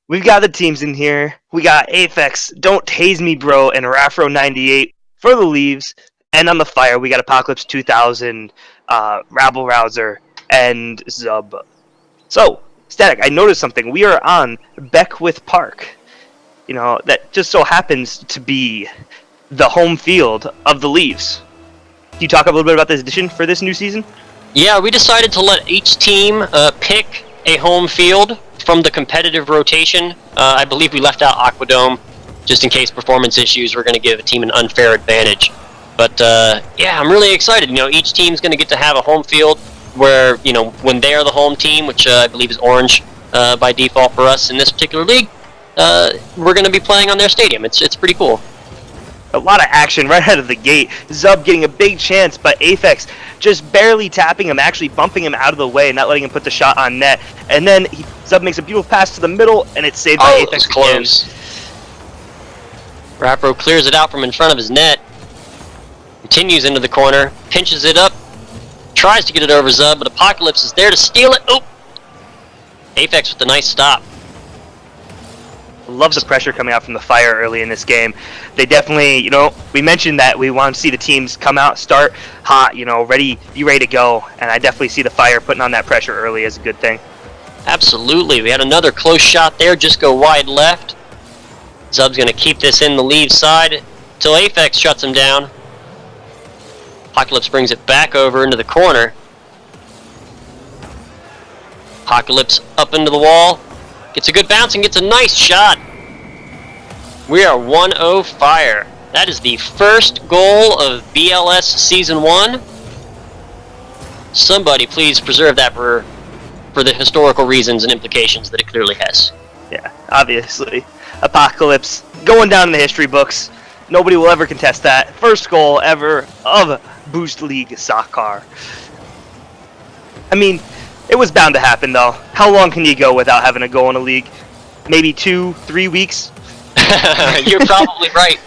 We've got the teams in here. We got Aphex, Don't Tase Me Bro, and Rafro98 for the leaves. And on the fire, we got Apocalypse 2000, Rabble Rouser, and Zub. So, Static, I noticed something. We are on Beckwith Park. You know, that just so happens to be the home field of the Leaves. Can you talk a little bit about this addition for this new season? Yeah, we decided to let each team pick a home field from the competitive rotation. I believe we left out Aquadome just in case performance issues were going to give a team an unfair advantage. But yeah, I'm really excited. You know, each team's going to get to have a home field where, you know, when they are the home team, which I believe is orange by default for us in this particular league, we're going to be playing on their stadium. It's pretty cool. A lot of action right out of the gate. Zub getting a big chance, but Aphex just barely tapping him, actually bumping him out of the way, not letting him put the shot on net. And then Zub makes a beautiful pass to the middle, and it's saved by Aphex close. Rapro clears it out from in front of his net. Continues into the corner, pinches it up, tries to get it over Zub, but Apocalypse is there to steal it. Oh! Aphex with a nice stop. Love the pressure coming out from the Fire early in this game. They definitely, you know, we mentioned that we want to see the teams come out, start hot, you know, be ready to go. And I definitely see the Fire putting on that pressure early as a good thing. Absolutely. We had another close shot there, just go wide left. Zub's going to keep this in the lead side until Aphex shuts him down. Apocalypse brings it back over into the corner. Apocalypse up into the wall. Gets a good bounce and gets a nice shot. We are 1-0 Fire. That is the first goal of BLS Season 1. Somebody please preserve that for the historical reasons and implications that it clearly has. Yeah, obviously. Apocalypse going down in the history books. Nobody will ever contest that. First goal ever of Boost League Soccer. I mean, it was bound to happen, though. How long can you go without having a goal in a league? Maybe 2-3 weeks? You're probably right.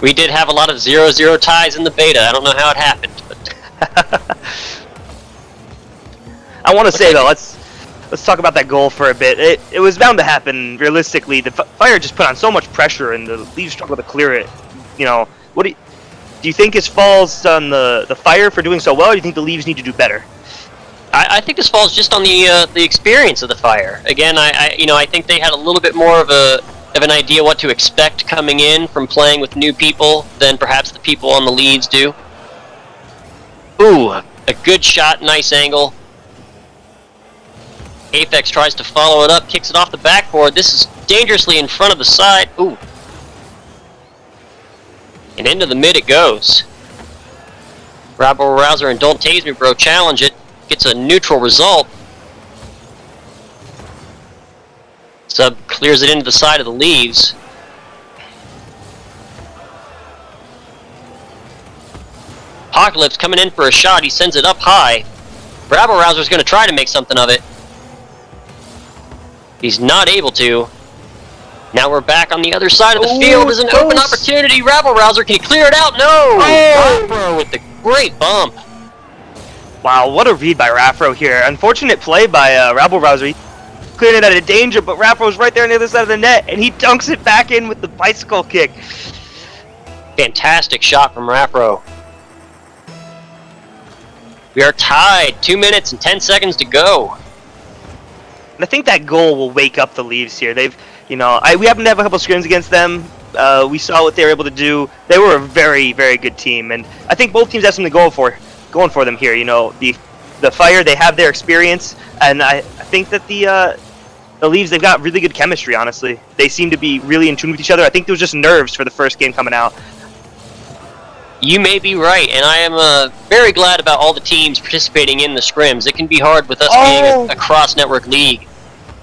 We did have a lot of 0-0 ties in the beta. I don't know how it happened, but I want to say, though, let's talk about that goal for a bit. It was bound to happen, realistically. The Fire just put on so much pressure, and the Leaves struggled to clear it. You know, what do you think this falls on the Fire for doing so well, or do you think the Leaves need to do better? I think this falls just on the experience of the Fire. Again, I think they had a little bit more of an idea what to expect coming in from playing with new people than perhaps the people on the Leaves do. Ooh, a good shot, nice angle. Aphex tries to follow it up, kicks it off the backboard. This is dangerously in front of the side. Ooh. And into the mid it goes. Rabble Rouser and Don't Tase Me Bro challenge it. Gets a neutral result. Zub clears it into the side of the Leaves. Apocalypse coming in for a shot. He sends it up high. Rabble Rouser's going to try to make something of it. He's not able to. Now we're back on the other side of the field. There's an open opportunity. Rabble Rouser, can he clear it out? No! Rafro with the great bump. Wow, what a read by Rafro here. Unfortunate play by Rabble Rouser. He cleared it out of danger, but Rafro's right there on the other side of the net, and he dunks it back in with the bicycle kick. Fantastic shot from Rafro. We are tied. 2 minutes and 10 seconds to go. And I think that goal will wake up the Leaves here. They've, you know, we happen to have a couple scrims against them. We saw what they were able to do. They were a very, very good team, and I think both teams have something going for them here. You know, the Fire, they have their experience, and I think that the Leaves, they've got really good chemistry. Honestly, they seem to be really in tune with each other. I think there was just nerves for the first game coming out. You may be right, and I am very glad about all the teams participating in the scrims. It can be hard with us being a cross-network league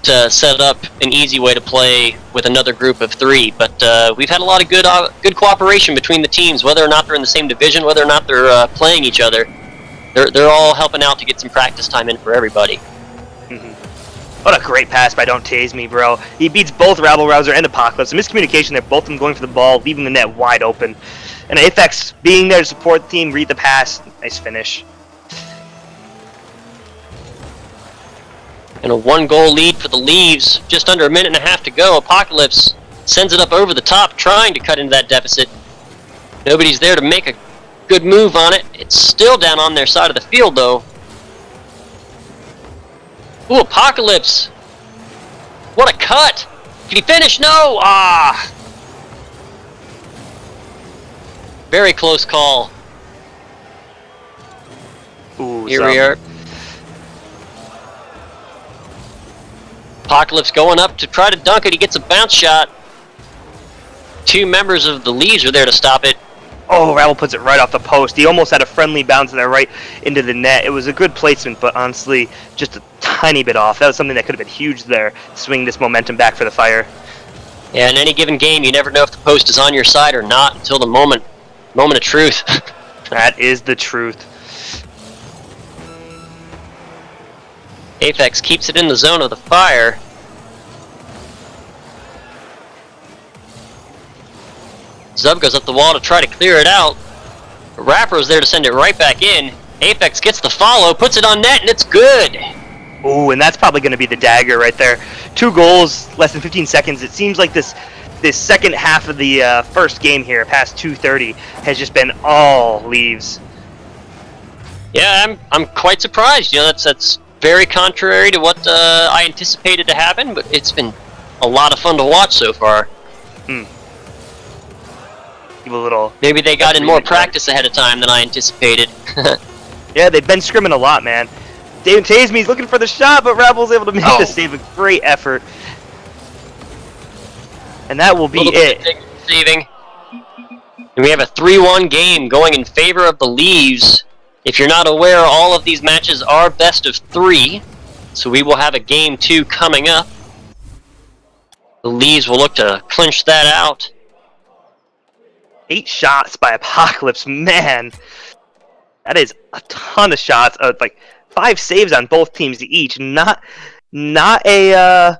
to set up an easy way to play with another group of 3, but we've had a lot of good cooperation between the teams, whether or not they're in the same division, whether or not they're playing each other. They're all helping out to get some practice time in for everybody. What a great pass by Don't Tase Me Bro. He beats both Rabble Rouser and Apocalypse. A miscommunication there, both of them going for the ball, leaving the net wide open. And Aphex being there to support the team, read the pass. Nice finish. And a 1-goal lead for the Leaves. Just under a minute and a half to go. Apocalypse sends it up over the top, trying to cut into that deficit. Nobody's there to make a good move on it. It's still down on their side of the field, though. Ooh, Apocalypse! What a cut! Can he finish? No! Ah! Very close call. Ooh, Here we are. Apocalypse going up to try to dunk it. He gets a bounce shot. 2 members of the Leaves are there to stop it. Oh, Rabble puts it right off the post. He almost had a friendly bounce there right into the net. It was a good placement, but honestly, just a tiny bit off. That was something that could have been huge there, swing this momentum back for the Fire. Yeah, in any given game, you never know if the post is on your side or not until the moment of truth. That is the truth. Aphex keeps it in the zone of the Fire. Zub goes up the wall to try to clear it out. Rappro's there to send it right back in. Aphex gets the follow, puts it on net, and it's good. Ooh, and that's probably going to be the dagger right there. 2 goals, less than 15 seconds. It seems like this second half of the first game here, past 2:30, has just been all Leaves. Yeah, I'm quite surprised. You know, that's very contrary to what I anticipated to happen, but it's been a lot of fun to watch so far. Give a little. Maybe they got in more practice ahead of time than I anticipated. Yeah, they've been scrimming a lot, man. David Tasmey's looking for the shot, but Rabble's able to make the save. A great effort. And that will be it. Saving. And we have a 3-1 game going in favor of the Leaves. If you're not aware, all of these matches are best of 3. So we will have a game 2 coming up. The Leaves will look to clinch that out. 8 shots by Apocalypse, man. That is a ton of shots. Like 5 saves on both teams each. Not a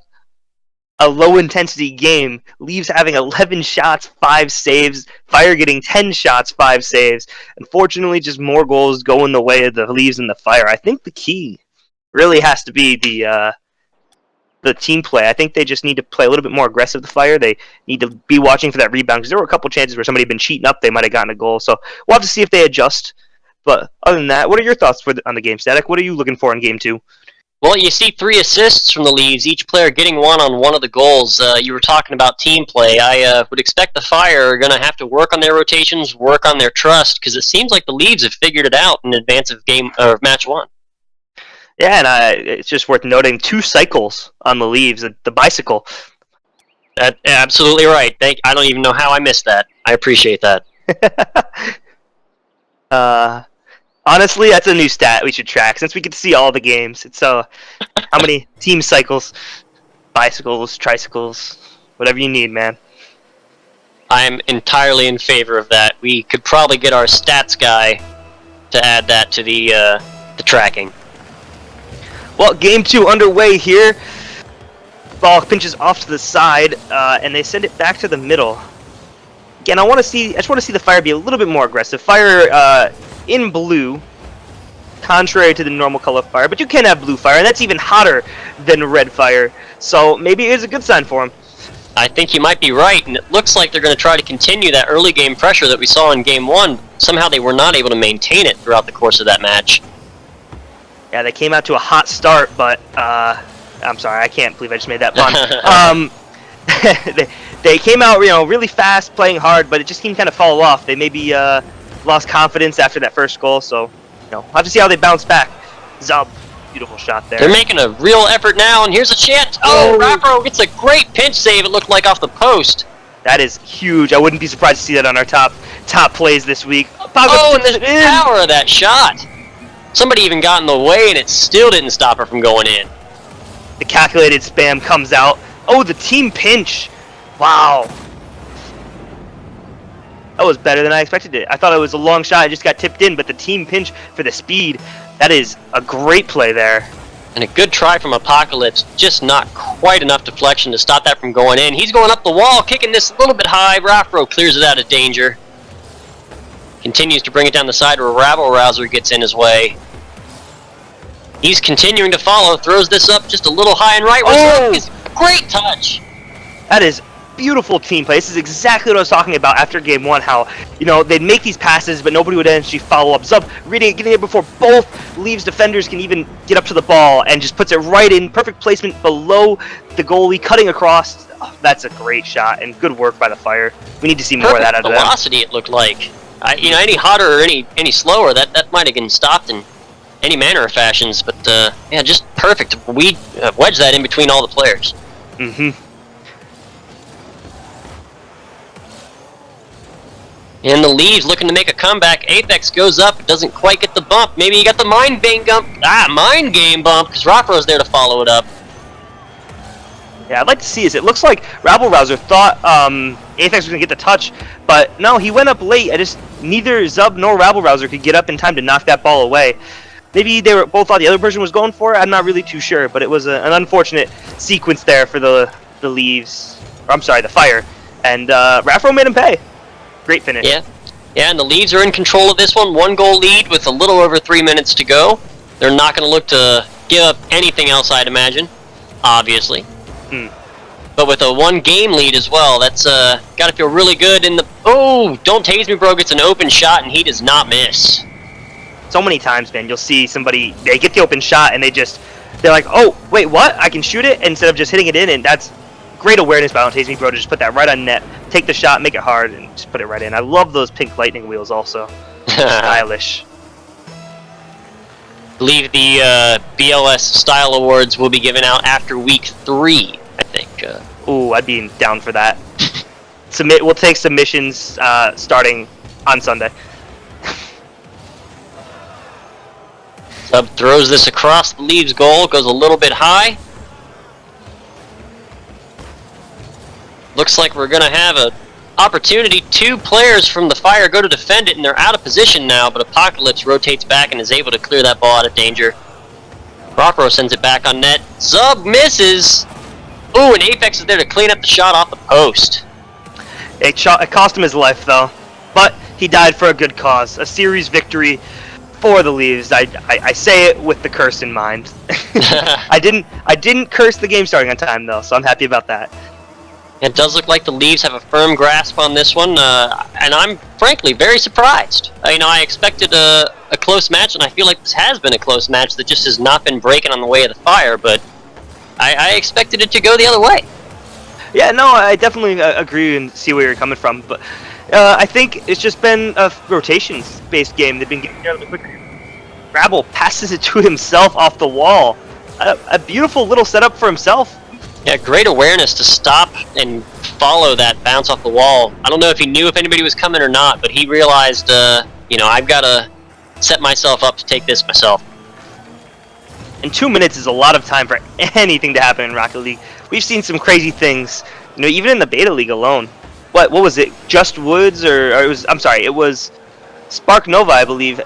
low intensity game. Leaves having 11 shots, 5 saves. Fire getting 10 shots, 5 saves. Unfortunately, just more goals going the way of the Leaves and the Fire. I think the key really has to be the team play. I think they just need to play a little bit more aggressive, the Fire. They need to be watching for that rebound, because there were a couple chances where somebody had been cheating up. They might have gotten a goal. So we'll have to see if they adjust. But other than that, what are your thoughts on the game, Static? What are you looking for in game 2? Well, you see 3 assists from the Leaves, each player getting one on one of the goals. You were talking about team play. I would expect the Fire are going to have to work on their rotations, work on their trust, because it seems like the Leaves have figured it out in advance of match 1. Yeah, and it's just worth noting 2 cycles on the Leaves, the bicycle. Absolutely right. I don't even know how I missed that. I appreciate that. Honestly, that's a new stat we should track, since we get to see all the games. It's how many team cycles, bicycles, tricycles, whatever you need, man. I'm entirely in favor of that. We could probably get our stats guy to add that to the tracking. Well, game 2 underway here. Ball pinches off to the side, and they send it back to the middle. Again, I just want to see the Fire be a little bit more aggressive. Fire in blue, contrary to the normal color of Fire, but you can have blue Fire, and that's even hotter than red Fire. So maybe it is a good sign for them. I think you might be right, and it looks like they're going to try to continue that early game pressure that we saw in game 1. Somehow they were not able to maintain it throughout the course of that match. Yeah, they came out to a hot start, but I'm sorry, I can't believe I just made that pun. They came out, really fast, playing hard, but it just seemed kind of fall off. They maybe lost confidence after that first goal, so we'll have to see how they bounce back. Zub, beautiful shot there. They're making a real effort now, and here's a chance. Oh, Rappro gets a great pinch save, it looked like, off the post. That is huge. I wouldn't be surprised to see that on our top plays this week. Oh, and the power of that shot. Somebody even got in the way, and it still didn't stop her from going in. The calculated spam comes out. Oh, the team pinch. Wow. That was better than I expected it. I thought it was a long shot. It just got tipped in, but the team pinch for the speed, that is a great play there. And a good try from Apocalypse, just not quite enough deflection to stop that from going in. He's going up the wall, kicking this a little bit high. Raffro clears it out of danger. Continues to bring it down the side where Rabble Rouser gets in his way. He's continuing to follow, throws this up just a little high and right. Oh! Great touch. That is beautiful team play. This is exactly what I was talking about after game 1, how, they'd make these passes, but nobody would actually follow up. Zub reading it, getting it before both Leaves defenders can even get up to the ball, and just puts it right in, perfect placement below the goalie, cutting across. Oh, that's a great shot, and good work by the Fire. We need to see more of that out of them. Velocity, it looked like. Any hotter or any slower, that might have been stopped in any manner of fashions, but yeah, just perfect. We wedged that in between all the players. Mm-hmm. And the Leaves looking to make a comeback. Apex goes up, doesn't quite get the bump. Maybe he got the mind game bump, because Rockro's there to follow it up. Yeah, I'd like to see this. It looks like Rabble Rouser thought Apex was going to get the touch, but no, he went up late. Neither Zub nor Rabble Rouser could get up in time to knock that ball away. Maybe they were both thought the other person was going for it. I'm not really too sure, but it was an unfortunate sequence there for the Leaves. Or, I'm sorry, the Fire. And Raffro made him pay. Great finish. Yeah, and the Leaves are in control of this one. 1-goal lead with a little over 3 minutes to go. They're not going to look to give up anything else, I'd imagine, obviously. But with a 1-game lead as well, that's got to feel really good. Don't Tase Me Bro gets an open shot, and he does not miss. So many times, man, you'll see somebody, they get the open shot, and they're like, oh, wait, what? I can shoot it? Instead of just hitting it in, and that's great awareness by Tase Me Bro to just put that right on net, take the shot, make it hard, and just put it right in. I love those pink lightning wheels also. Stylish. I believe the BLS Style Awards will be given out after week 3, I think. Ooh, I'd be down for that. We'll take submissions starting on Sunday. Sub throws this across the Leaves goal, goes a little bit high. Looks like we're going to have an opportunity. 2 players from the Fire go to defend it, and they're out of position now, but Apocalypse rotates back and is able to clear that ball out of danger. Rockro sends it back on net. Zub misses! Ooh, and Apex is there to clean up the shot off the post. It cost him his life, though. But he died for a good cause. A series victory for the Leaves. I say it with the curse in mind. I didn't curse the game starting on time, though, so I'm happy about that. It does look like the Leaves have a firm grasp on this one, and I'm frankly very surprised. I expected a close match, and I feel like this has been a close match that just has not been breaking on the way of the Fire, but I expected it to go the other way. Yeah, no, I definitely agree and see where you're coming from, but I think it's just been a rotations-based game. They've been getting there a little bit quicker. Rabble passes it to himself off the wall. A beautiful little setup for himself. Yeah, great awareness to stop and follow that bounce off the wall. I don't know if he knew if anybody was coming or not, but he realized, I've got to set myself up to take this myself. And 2 minutes is a lot of time for anything to happen in Rocket League. We've seen some crazy things, even in the Beta League alone. What was it? Just Woods, it was Spark Nova, I believe,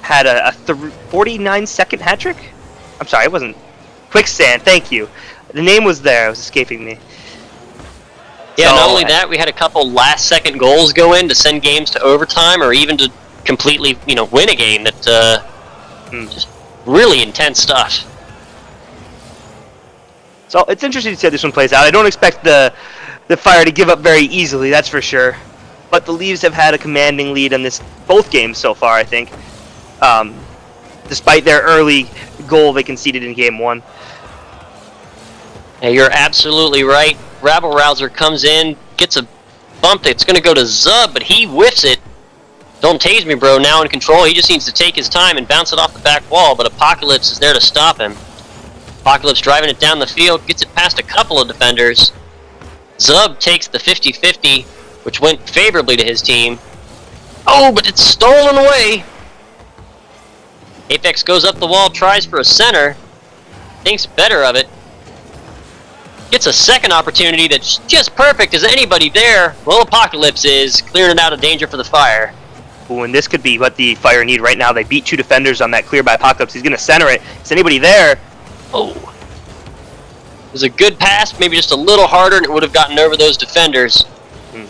had a 49-second hat trick. I'm sorry, it wasn't Quicksand. Thank you. The name was there. It was escaping me. Yeah, not only that, we had a couple last-second goals go in to send games to overtime, or even to completely, win a game. That just really intense stuff. So it's interesting to see how this one plays out. I don't expect the Fire to give up very easily, that's for sure. But the Leaves have had a commanding lead in both games so far, I think. Despite their early goal they conceded in Game 1. Yeah, you're absolutely right. Rabble Rouser comes in, gets a bump that's going to go to Zub, but he whiffs it. Don't Tase Me Bro now in control. He just needs to take his time and bounce it off the back wall, but Apocalypse is there to stop him. Apocalypse driving it down the field, gets it past a couple of defenders. Zub takes the 50-50, which went favorably to his team. Oh, but it's stolen away. Apex goes up the wall, tries for a center, thinks better of it. Gets a second opportunity that's just perfect. Is anybody there? Well, Apocalypse is clearing it out of danger for the Fire. Ooh, and this could be what the Fire need right now. They beat 2 defenders on that clear by Apocalypse. He's going to center it. Is anybody there? Oh. It was a good pass, maybe just a little harder, and it would have gotten over those defenders.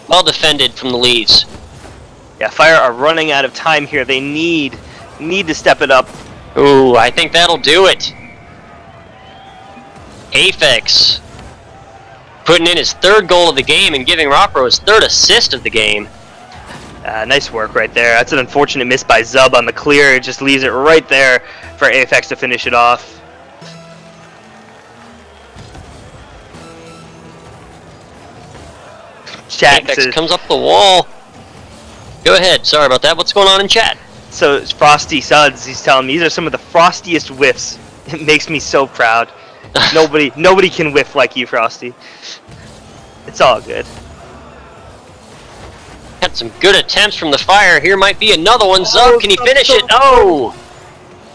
Well defended from the Leaves. Yeah, Fire are running out of time here. They need to step it up. Ooh, I think that'll do it. Aphex putting in his 3rd goal of the game and giving Rapro his 3rd assist of the game. Nice work right there. That's an unfortunate miss by Zub on the clear. It just leaves it right there for Aphex to finish it off. Chat Aphex says, comes up the wall. Go ahead. Sorry about that. What's going on in chat? so it's Frosty Suds, he's telling me these are some of the frostiest whiffs. It makes me so proud. Nobody can whiff like you, Frosty. It's all good. Had some good attempts from the fire. Here might be another one. Zub, can he finish it? Oh!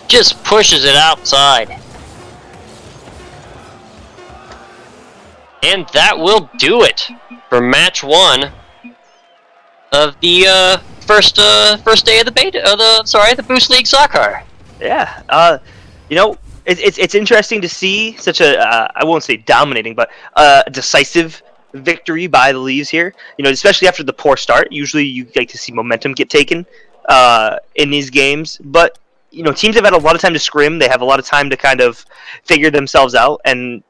Just pushes it outside. And that will do it for match 1 of the first day of the beta. The Boost League Soccer. Yeah. You know, it's interesting to see such a I won't say dominating, but decisive victory by the Leaves here. You know, especially after the poor start. Usually, you like to see momentum get taken in these games, but you know, teams have had a lot of time to scrim. They have a lot of time to kind of figure themselves out and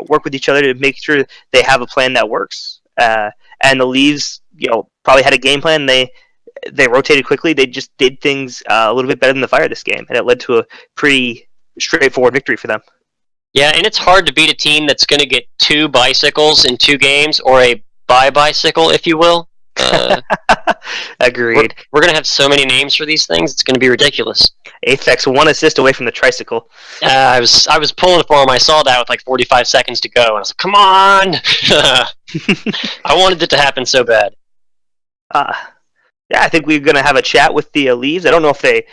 work with each other to make sure they have a plan that works. And the Leaves, probably had a game plan. They rotated quickly. They just did things a little bit better than the Fire this game, and it led to a pretty straightforward victory for them. Yeah, and it's hard to beat a team that's going to get 2 bicycles in 2 games, or a bicycle, if you will. Agreed. We're going to have so many names for these things, it's going to be ridiculous. Aphex 1 assist away from the tricycle. I was pulling for him. I saw that with like 45 seconds to go, and I was like, come on! I wanted it to happen so bad. Yeah, I think we're going to have a chat with the Leaves. I don't know if they